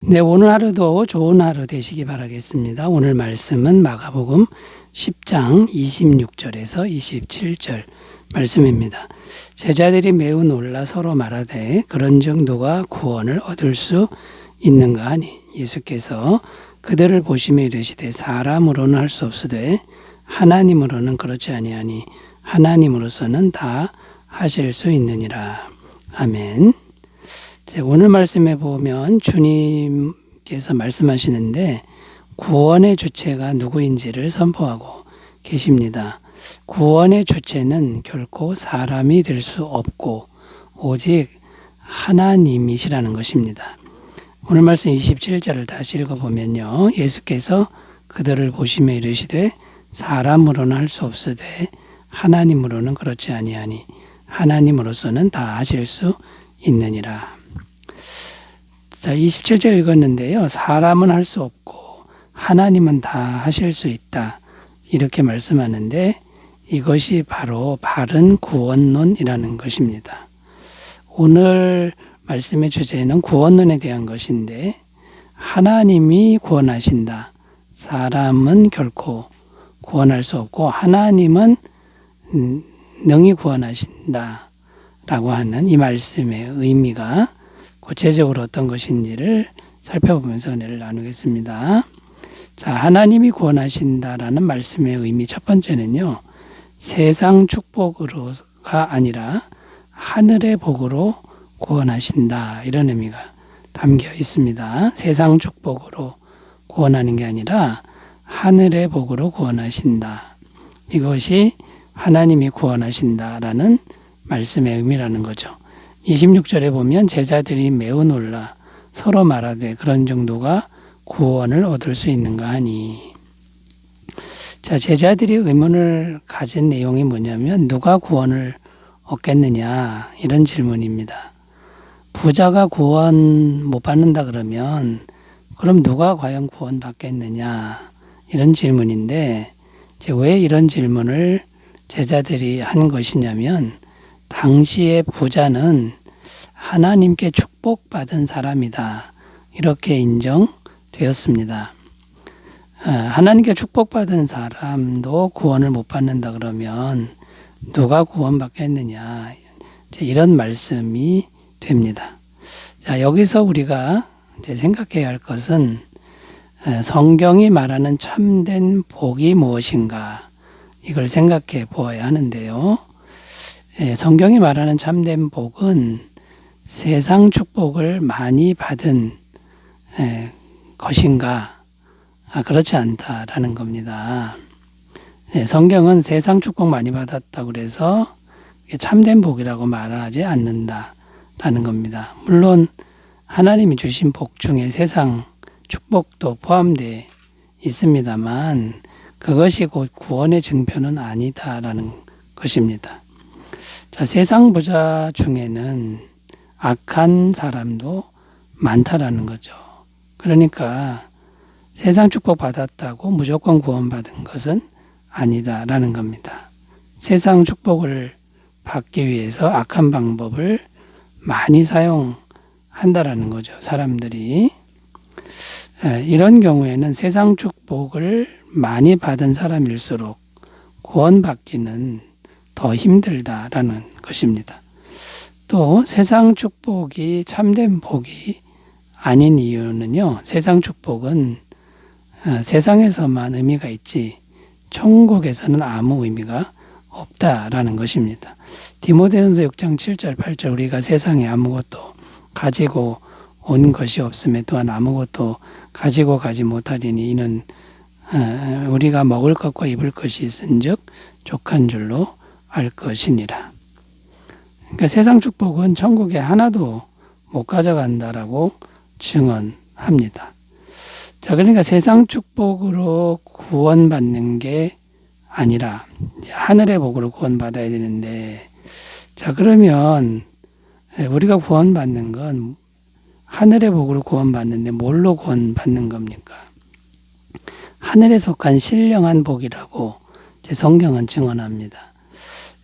네, 오늘 하루도 좋은 하루 되시기 바라겠습니다. 오늘 말씀은 마가복음 10장 26절에서 27절 말씀입니다. 제자들이 매우 놀라 서로 말하되 그런즉 누가 구원을 얻을 수 있는가 하니 예수께서 그들을 보시며 이르시되 사람으로는 할 수 없으되 하나님으로는 그렇지 아니하니 하나님으로서는 다 하실 수 있느니라. 아멘. 오늘 말씀에 보면 주님께서 말씀하시는데 구원의 주체가 누구인지를 선포하고 계십니다. 구원의 주체는 결코 사람이 될 수 없고 오직 하나님이시라는 것입니다. 오늘 말씀 27절을 다시 읽어보면요. 예수께서 그들을 보시며 이르시되 사람으로는 할 수 없으되 하나님으로는 그렇지 아니하니 하나님으로서는 다 하실 수 있느니라. 자, 27절 읽었는데요. 사람은 할 수 없고 하나님은 다 하실 수 있다. 이렇게 말씀하는데 이것이 바로 바른 구원론이라는 것입니다. 오늘 말씀의 주제는 구원론에 대한 것인데 하나님이 구원하신다. 사람은 결코 구원할 수 없고 하나님은 능히 구원하신다. 라고 하는 이 말씀의 의미가 구체적으로 어떤 것인지를 살펴보면서 은혜를 나누겠습니다. 자, 하나님이 구원하신다라는 말씀의 의미 첫 번째는요. 세상 축복으로가 아니라 하늘의 복으로 구원하신다. 이런 의미가 담겨 있습니다. 세상 축복으로 구원하는 게 아니라 하늘의 복으로 구원하신다. 이것이 하나님이 구원하신다라는 말씀의 의미라는 거죠. 26절에 보면 제자들이 매우 놀라 서로 말하되 그런 정도가 구원을 얻을 수 있는가 하니. 자, 제자들이 의문을 가진 내용이 뭐냐면 누가 구원을 얻겠느냐 이런 질문입니다. 부자가 구원 못 받는다 그러면 그럼 누가 과연 구원 받겠느냐 이런 질문인데 왜 이런 질문을 제자들이 한 것이냐면 당시의 부자는 하나님께 축복받은 사람이다. 이렇게 인정되었습니다. 하나님께 축복받은 사람도 구원을 못 받는다 그러면 누가 구원받겠느냐. 이런 말씀이 됩니다. 자, 여기서 우리가 이제 생각해야 할 것은 성경이 말하는 참된 복이 무엇인가. 이걸 생각해 보아야 하는데요. 성경이 말하는 참된 복은 세상 축복을 많이 받은 것인가? 그렇지 않다라는 겁니다. 성경은 세상 축복 많이 받았다고 그래서 참된 복이라고 말하지 않는다라는 겁니다. 물론 하나님이 주신 복 중에 세상 축복도 포함되어 있습니다만 그것이 곧 구원의 증표는 아니다라는 것입니다. 자, 세상 부자 중에는 악한 사람도 많다라는 거죠. 그러니까 세상 축복 받았다고 무조건 구원받은 것은 아니다라는 겁니다. 세상 축복을 받기 위해서 악한 방법을 많이 사용한다라는 거죠. 사람들이. 이런 경우에는 세상 축복을 많이 받은 사람일수록 구원받기는 더 힘들다라는 것입니다. 또 세상 축복이 참된 복이 아닌 이유는요. 세상 축복은 세상에서만 의미가 있지 천국에서는 아무 의미가 없다라는 것입니다. 디모데전서 6장 7절 8절 우리가 세상에 아무것도 가지고 온 것이 없음에 또한 아무것도 가지고 가지 못하리니 이는 우리가 먹을 것과 입을 것이 있은즉 족한 줄로 알 것이니라. 그러니까 세상 축복은 천국에 하나도 못 가져간다라고 증언합니다. 자, 그러니까 세상 축복으로 구원받는 게 아니라 하늘의 복으로 구원받아야 되는데, 자, 그러면 우리가 구원받는 건 하늘의 복으로 구원받는데 뭘로 구원받는 겁니까? 하늘에 속한 신령한 복이라고 성경은 증언합니다.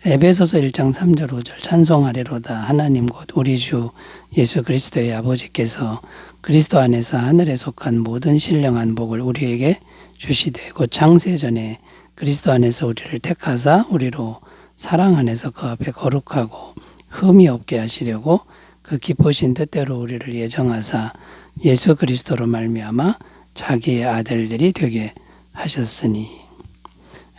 에베소서 1장 3절 5절 찬송하리로다 하나님 곧 우리 주 예수 그리스도의 아버지께서 그리스도 안에서 하늘에 속한 모든 신령한 복을 우리에게 주시되 곧 창세전에 그리스도 안에서 우리를 택하사 우리로 사랑 안에서 그 앞에 거룩하고 흠이 없게 하시려고 그 기쁘신 뜻대로 우리를 예정하사 예수 그리스도로 말미암아 자기의 아들들이 되게 하셨으니.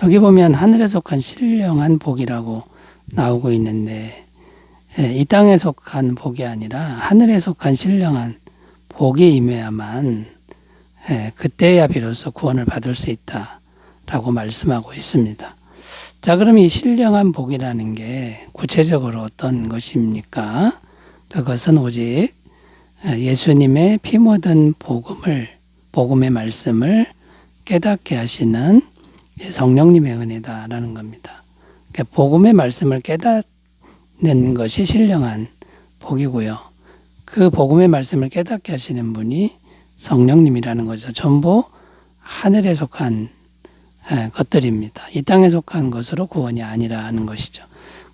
여기 보면 하늘에 속한 신령한 복이라고 나오고 있는데 이 땅에 속한 복이 아니라 하늘에 속한 신령한 복이 임해야만 그때야 비로소 구원을 받을 수 있다라고 말씀하고 있습니다. 자, 그럼 이 신령한 복이라는 게 구체적으로 어떤 것입니까? 그것은 오직 예수님의 피 묻은 복음의 말씀을 깨닫게 하시는 성령님의 은혜다라는 겁니다. 그러니까 복음의 말씀을 깨닫는 것이 신령한 복이고요. 그 복음의 말씀을 깨닫게 하시는 분이 성령님이라는 거죠. 전부 하늘에 속한 것들입니다. 이 땅에 속한 것으로 구원이 아니라는 것이죠.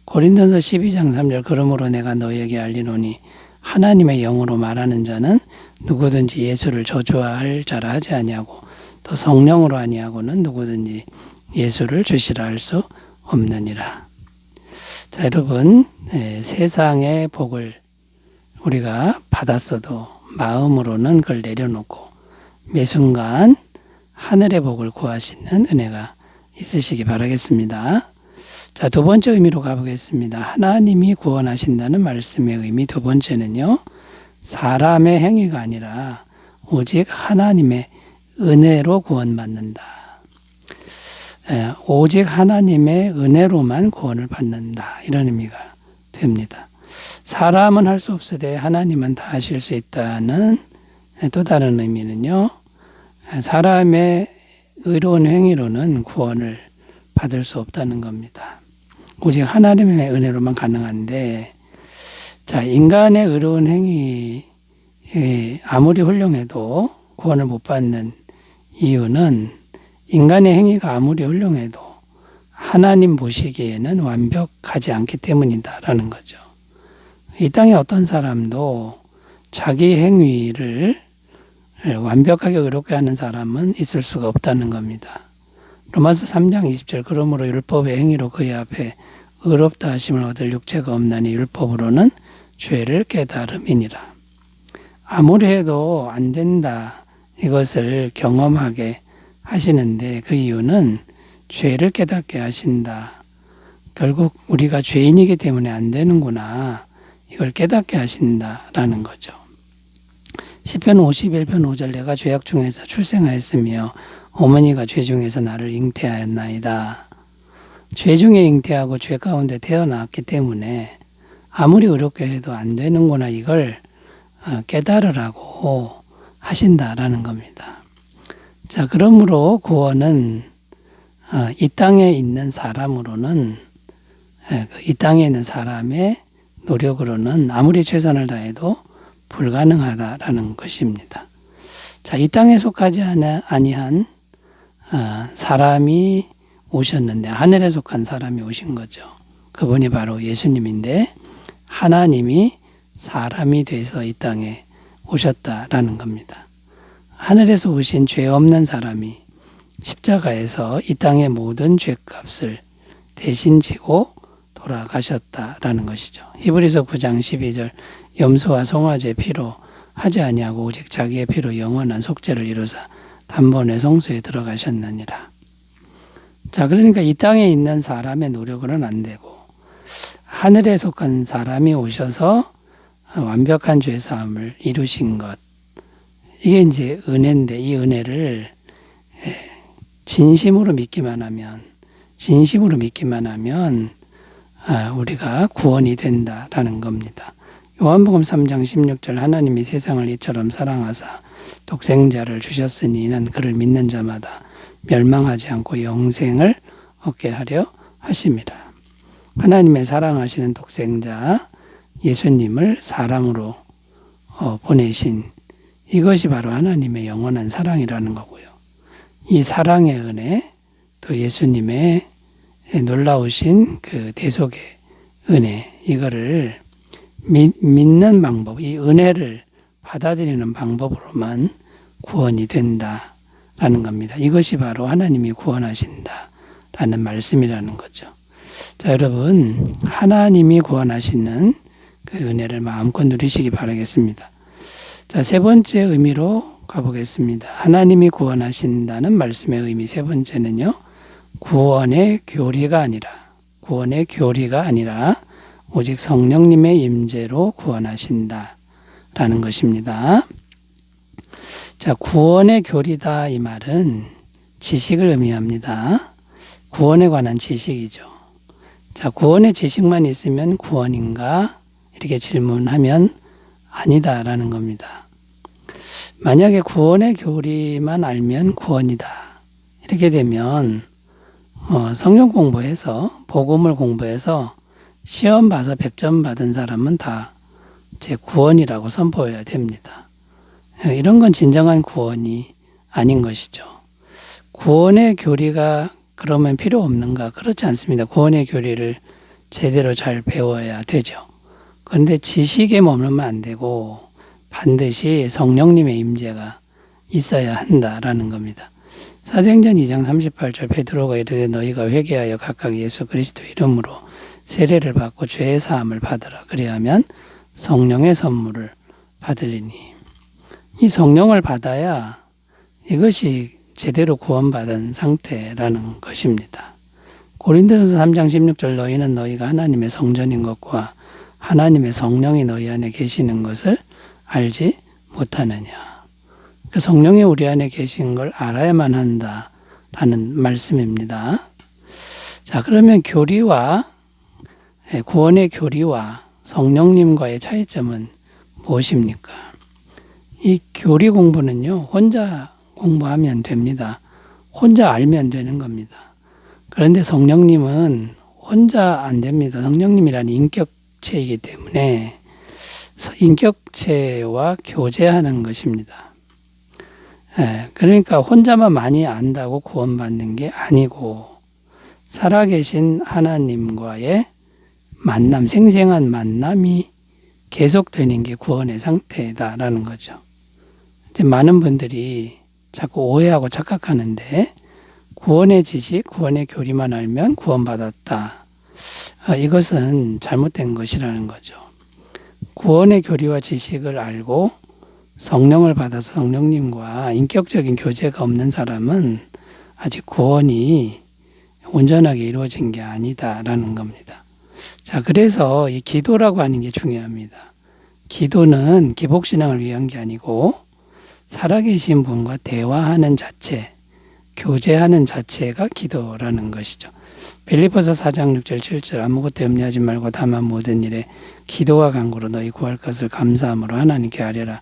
고린도서 12장 3절 그러므로 내가 너에게 알리노니 하나님의 영으로 말하는 자는 누구든지 예수를 저주할 자라 하지 아니하고 또 성령으로 아니하고는 누구든지 예수를 주시라 할 수 없느니라. 자, 여러분, 세상의 복을 우리가 받았어도 마음으로는 그걸 내려놓고 매 순간 하늘의 복을 구하시는 은혜가 있으시기 바라겠습니다. 자, 두 번째 의미로 가보겠습니다. 하나님이 구원하신다는 말씀의 의미 두 번째는요. 사람의 행위가 아니라 오직 하나님의 은혜로 구원받는다. 오직 하나님의 은혜로만 구원을 받는다. 이런 의미가 됩니다. 사람은 할 수 없으되 하나님은 다 하실 수 있다는 또 다른 의미는요. 사람의 의로운 행위로는 구원을 받을 수 없다는 겁니다. 오직 하나님의 은혜로만 가능한데, 자, 인간의 의로운 행위 아무리 훌륭해도 구원을 못 받는 이유는 인간의 행위가 아무리 훌륭해도 하나님 보시기에는 완벽하지 않기 때문이다라는 거죠. 이 땅에 어떤 사람도 자기 행위를 완벽하게 의롭게 하는 사람은 있을 수가 없다는 겁니다. 로마서 3장 20절 그러므로 율법의 행위로 그의 앞에 의롭다 하심을 얻을 육체가 없나니 율법으로는 죄를 깨달음이니라. 아무리 해도 안 된다 이것을 경험하게 하시는데 그 이유는 죄를 깨닫게 하신다. 결국 우리가 죄인이기 때문에 안 되는구나 이걸 깨닫게 하신다라는 거죠. 시편 51편 5절 내가 죄악 중에서 출생하였으며 어머니가 죄 중에서 나를 잉태하였나이다. 죄 중에 잉태하고 죄 가운데 태어났기 때문에 아무리 어렵게 해도 안 되는구나 이걸 깨달으라고 하신다라는 겁니다. 자, 그러므로 구원은 이 땅에 있는 사람으로는 이 땅에 있는 사람의 노력으로는 아무리 최선을 다해도 불가능하다라는 것입니다. 자, 이 땅에 속하지 아니한 사람이 오셨는데 하늘에 속한 사람이 오신 거죠. 그분이 바로 예수님인데 하나님이 사람이 돼서 이 땅에 오셨다라는 겁니다. 하늘에서 오신 죄 없는 사람이 십자가에서 이 땅의 모든 죄값을 대신 지고 돌아가셨다라는 것이죠. 히브리서 9장 12절 염소와 송아지의 피로 하지 아니하고 오직 자기의 피로 영원한 속죄를 이루사 단번에 성소에 들어가셨느니라. 자, 그러니까 이 땅에 있는 사람의 노력으로는 안 되고 하늘에 속한 사람이 오셔서 완벽한 죄사함을 이루신 것, 이게 이제 은혜인데 이 은혜를 진심으로 믿기만 하면 우리가 구원이 된다라는 겁니다. 요한복음 3장 16절 하나님이 세상을 이처럼 사랑하사 독생자를 주셨으니 이는 그를 믿는 자마다 멸망하지 않고 영생을 얻게 하려 하심이라. 하나님의 사랑하시는 독생자 예수님을 사람으로 보내신 이것이 바로 하나님의 영원한 사랑이라는 거고요. 이 사랑의 은혜 또 예수님의 놀라우신 그 대속의 은혜 이거를 믿는 방법, 이 은혜를 받아들이는 방법으로만 구원이 된다라는 겁니다. 이것이 바로 하나님이 구원하신다라는 말씀이라는 거죠. 자, 여러분, 하나님이 구원하시는 그 은혜를 마음껏 누리시기 바라겠습니다. 자, 세 번째 의미로 가보겠습니다. 하나님이 구원하신다는 말씀의 의미 세 번째는요, 구원의 교리가 아니라 오직 성령님의 임재로 구원하신다라는 것입니다. 자, 구원의 교리다 이 말은 지식을 의미합니다. 구원에 관한 지식이죠. 자, 구원의 지식만 있으면 구원인가? 이렇게 질문하면 아니다라는 겁니다. 만약에 구원의 교리만 알면 구원이다. 이렇게 되면 성경 공부해서 복음을 공부해서 시험 봐서 100점 받은 사람은 다 제 구원이라고 선포해야 됩니다. 이런 건 진정한 구원이 아닌 것이죠. 구원의 교리가 그러면 필요 없는가? 그렇지 않습니다. 구원의 교리를 제대로 잘 배워야 되죠. 그런데 지식에 머물면 안 되고 반드시 성령님의 임재가 있어야 한다라는 겁니다. 사도행전 2장 38절 베드로가 이르되 너희가 회개하여 각각 예수 그리스도 이름으로 세례를 받고 죄의 사함을 받으라. 그리하면 성령의 선물을 받으리니. 이 성령을 받아야 이것이 제대로 구원받은 상태라는 것입니다. 고린도전서 3장 16절 너희는 너희가 하나님의 성전인 것과 하나님의 성령이 너희 안에 계시는 것을 알지 못하느냐. 그 성령이 우리 안에 계신 걸 알아야만 한다라는 말씀입니다. 자, 그러면 구원의 교리와 성령님과의 차이점은 무엇입니까? 이 교리 공부는요, 혼자 공부하면 됩니다. 혼자 알면 되는 겁니다. 그런데 성령님은 혼자 안 됩니다. 성령님이라는 인격체이기 때문에 인격체와 교제하는 것입니다. 그러니까 혼자만 많이 안다고 구원받는 게 아니고 살아계신 하나님과의 만남, 생생한 만남이 계속되는 게 구원의 상태다라는 거죠. 이제 많은 분들이 자꾸 오해하고 착각하는데 구원의 지식, 구원의 교리만 알면 구원받았다. 이것은 잘못된 것이라는 거죠. 구원의 교리와 지식을 알고 성령을 받아서 성령님과 인격적인 교제가 없는 사람은 아직 구원이 온전하게 이루어진 게 아니다라는 겁니다. 자, 그래서 이 기도라고 하는 게 중요합니다. 기도는 기복신앙을 위한 게 아니고 살아계신 분과 대화하는 자체, 교제하는 자체가 기도라는 것이죠. 빌립보서 4장 6절 7절 아무것도 염려하지 말고 다만 모든 일에 기도와 간구로 너희 구할 것을 감사함으로 하나님께 아뢰라.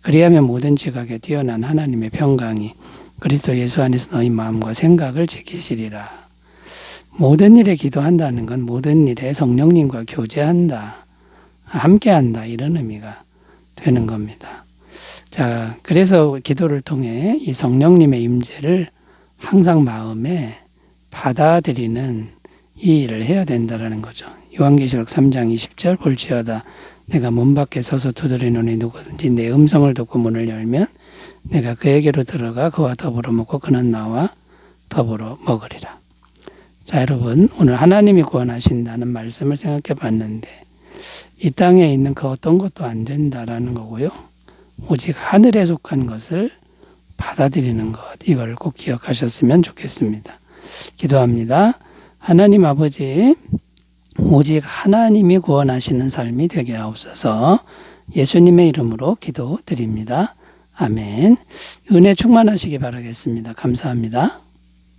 그리하면 모든 지각에 뛰어난 하나님의 평강이 그리스도 예수 안에서 너희 마음과 생각을 지키시리라. 모든 일에 기도한다는 건 모든 일에 성령님과 교제한다, 함께한다 이런 의미가 되는 겁니다. 자, 그래서 기도를 통해 이 성령님의 임재를 항상 마음에 받아들이는 이 일을 해야 된다는 거죠. 요한계시록 3장 20절 볼지어다 내가 문 밖에 서서 두드리노니 누구든지 내 음성을 듣고 문을 열면 내가 그에게로 들어가 그와 더불어 먹고 그는 나와 더불어 먹으리라. 자, 여러분, 오늘 하나님이 구원하신다는 말씀을 생각해 봤는데 이 땅에 있는 그 어떤 것도 안 된다라는 거고요. 오직 하늘에 속한 것을 받아들이는 것, 이걸 꼭 기억하셨으면 좋겠습니다. 기도합니다. 하나님 아버지, 오직 하나님이 구원하시는 삶이 되게 하옵소서. 예수님의 이름으로 기도드립니다. 아멘. 은혜 충만하시기 바라겠습니다. 감사합니다.